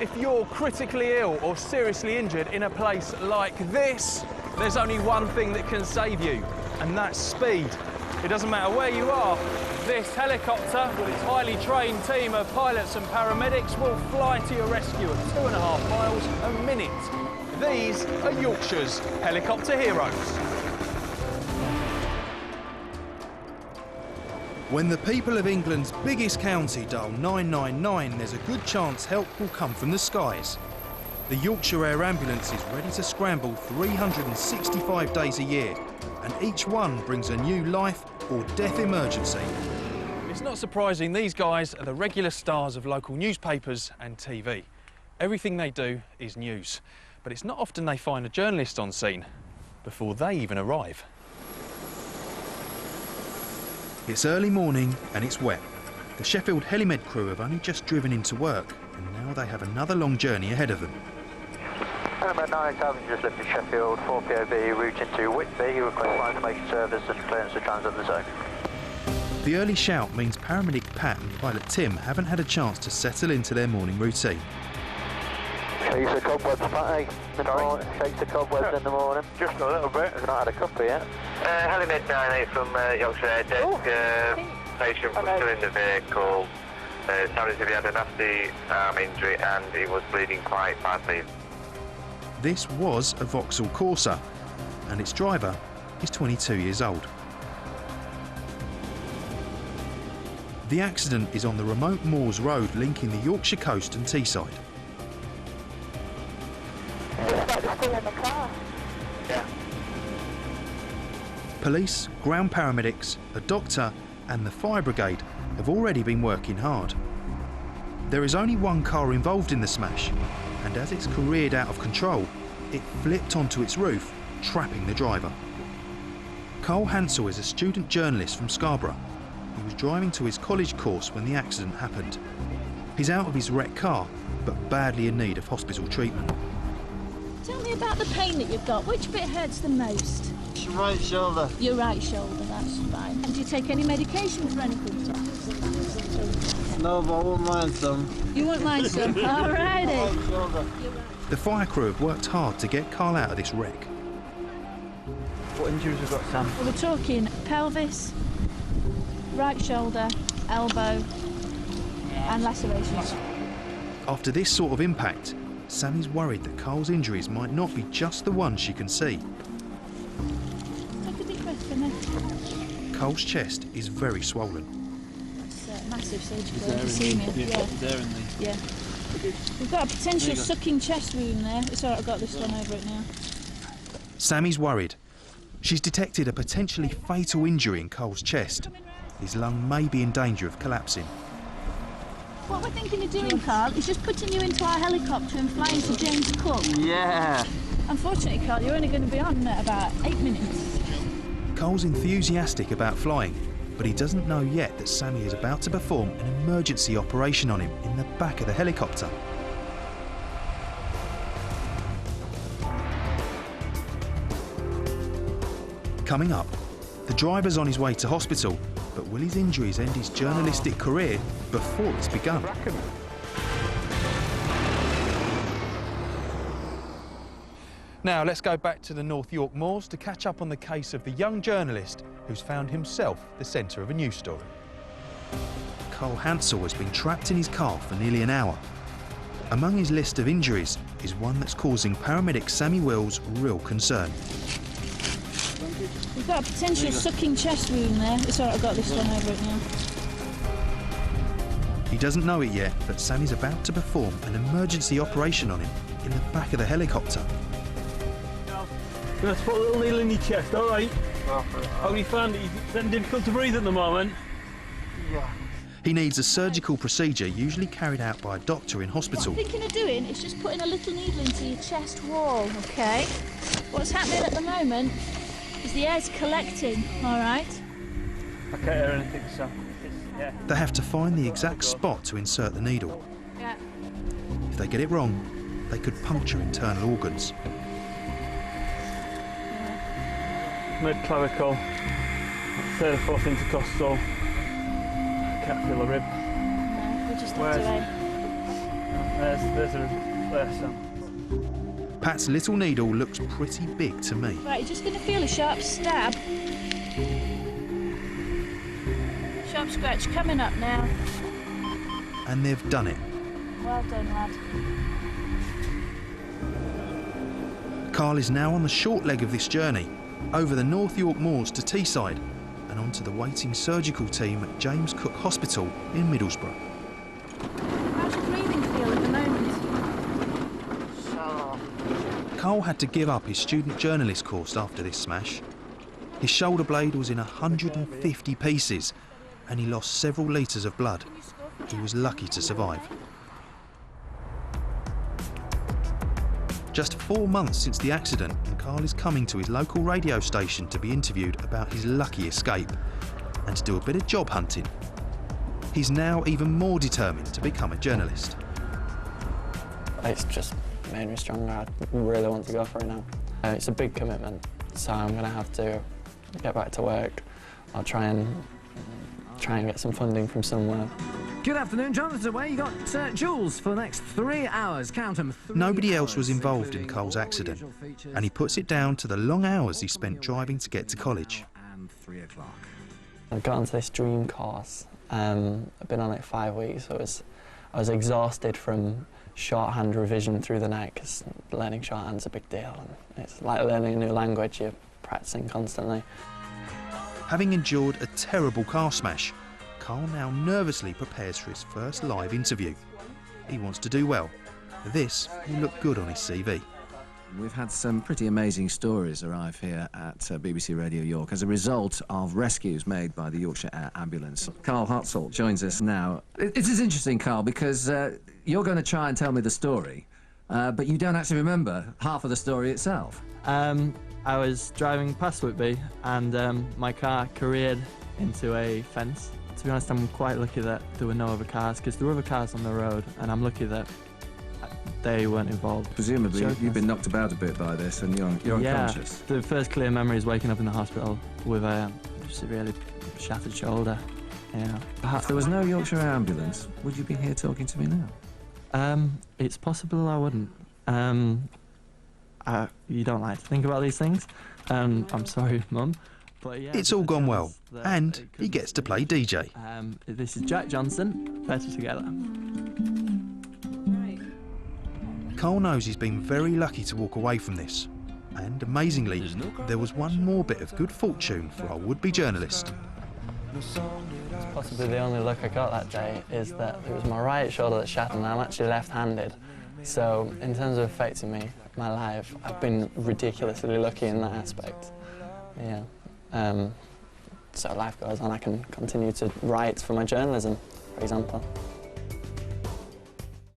If you're critically ill or seriously injured in a place like this, there's only one thing that can save you, and that's speed. It doesn't matter where you are. This helicopter, with its highly trained team of pilots and paramedics, will fly to your rescue at 2.5 miles a minute. These are Yorkshire's helicopter heroes. When the people of England's biggest county dial 999, there's a good chance help will come from the skies. The Yorkshire Air Ambulance is ready to scramble 365 days a year, and each one brings a new life or death emergency. It's not surprising these guys are the regular stars of local newspapers and TV. Everything they do is news, but it's not often they find a journalist on scene before they even arrive. It's early morning and it's wet. The Sheffield Helimed crew have only just driven into work, and now they have another long journey ahead of them. Helimed 987 just lifted Sheffield, 4POV, route into Whitby. You request flight information service and clearance to transit the zone. The early shout means paramedic Pat and pilot Tim haven't had a chance to settle into their morning routine. Shakes the cobwebs, Patty. Shakes the cobwebs in the morning. Just a little bit. I've not had a cuppa yet. Helimed 98 from Yorkshire Air Desk. Patient was still in the vehicle. Sounded as if he had a nasty arm injury and he was bleeding quite badly. This was a Vauxhall Corsa, and its driver is 22 years old. The accident is on the remote moors road linking the Yorkshire coast and Teesside. Still in the car. Yeah. Police, ground paramedics, a doctor and the fire brigade have already been working hard. There is only one car involved in the smash, and as it's careered out of control, it flipped onto its roof, trapping the driver. Karl Hansell is a student journalist from Scarborough. He was driving to his college course when the accident happened. He's out of his wrecked car, but badly in need of hospital treatment. Tell me about the pain that you've got. Which bit hurts the most? It's your right shoulder. Your right shoulder, that's fine. And do you take any medication for anything? No, but I wouldn't mind some. You won't mind some? Alrighty. Right shoulder. The fire crew have worked hard to get Karl out of this wreck. What injuries have got, Sam? Well, we're talking pelvis, right shoulder, elbow, and lacerations. After this sort of impact, Sammy's worried that Karl's injuries might not be just the ones she can see. Take a deep breath for me. Karl's chest is very swollen. It's massive surgical emphysema. Yeah. We've got a potential sucking chest wound there. It's all right, I've got this one over it now. Sammy's worried. She's detected a potentially fatal injury in Karl's chest. His lung may be in danger of collapsing. What we're thinking of doing, Karl, is just putting you into our helicopter and flying to James Cook. Yeah. Unfortunately, Karl, you're only going to be on in about 8 minutes. Karl's enthusiastic about flying, but he doesn't know yet that Sammy is about to perform an emergency operation on him in the back of the helicopter. Coming up, the driver's on his way to hospital, but will his injuries end his journalistic career before it's begun? Now let's go back to the North York moors to catch up on the case of the young journalist who's found himself the centre of a news story. Karl Hansell has been trapped in his car for nearly an hour. Among his list of injuries is one that's causing paramedic Sammy Wills real concern. We've got a potential sucking chest wound there. It's all right, I've got this one over it now. He doesn't know it yet, but Sammy's about to perform an emergency operation on him in the back of the helicopter. Let's put a little needle in your chest, all right? How you find it? Is it difficult to breathe at the moment? Yeah. He needs a surgical procedure usually carried out by a doctor in hospital. What I'm thinking of doing is just putting a little needle into your chest wall, OK? What's happening at the moment is the air's collecting, all right? I can't hear anything, Sam. Yeah. They have to find the exact spot to insert the needle. Yeah. If they get it wrong, they could puncture internal organs. Mid-clavicle, third or fourth intercostal. Can't feel a rib. No, we just have to There's some. Pat's little needle looks pretty big to me. Right, you're just going to feel a sharp stab. Sharp scratch coming up now. And they've done it. Well done, lad. Karl is now on the short leg of this journey, over the North York moors to Teesside, and onto the waiting surgical team at James Cook Hospital in Middlesbrough. How's your breathing feel at the moment? Karl had to give up his student journalist course after this smash. His shoulder blade was in 150 pieces, and he lost several litres of blood. He was lucky to survive. Just 4 months since the accident, and Karl is coming to his local radio station to be interviewed about his lucky escape and to do a bit of job hunting. He's now even more determined to become a journalist. It's just made me stronger. I really want to go for it now. It's a big commitment, so I'm going to have to get back to work. I'll try and get some funding from somewhere. Good afternoon, Jonathan. Away you got Jules for the next 3 hours. Count them. Nobody else was involved in Karl's accident, and he puts it down to the long hours he spent driving to get to college. And 3 o'clock. I've got onto this dream course. I've been on it 5 weeks. So I was exhausted from shorthand revision through the night, because learning shorthand's a big deal. And it's like learning a new language. You're practicing constantly. Having endured a terrible car smash, Karl now nervously prepares for his first live interview. He wants to do well. This will look good on his CV. We've had some pretty amazing stories arrive here at BBC Radio York as a result of rescues made by the Yorkshire Air Ambulance. Karl Hansell joins us now. It is interesting, Karl, because you're going to try and tell me the story, but you don't actually remember half of the story itself. I was driving past Whitby and my car careered into a fence. To be honest, I'm quite lucky that there were no other cars, because there were other cars on the road, and I'm lucky that they weren't involved. Presumably you've been knocked about a bit by this and you're unconscious. The first clear memory is waking up in the hospital with a severely shattered shoulder. Yeah. If there was no Yorkshire Ambulance, would you be here talking to me now? It's possible I wouldn't. You don't like to think about these things. I'm sorry, Mum. But yeah, it's all gone well, and he gets to play DJ. This is Jack Johnson, Better Together. Karl knows he's been very lucky to walk away from this, and amazingly, there was one more bit of good fortune for our would-be journalist. Possibly the only luck I got that day is that it was my right shoulder that shattered, and I'm actually left-handed. So in terms of affecting me, my life, I've been ridiculously lucky in that aspect. Yeah. So life goes on. I can continue to write for my journalism, for example.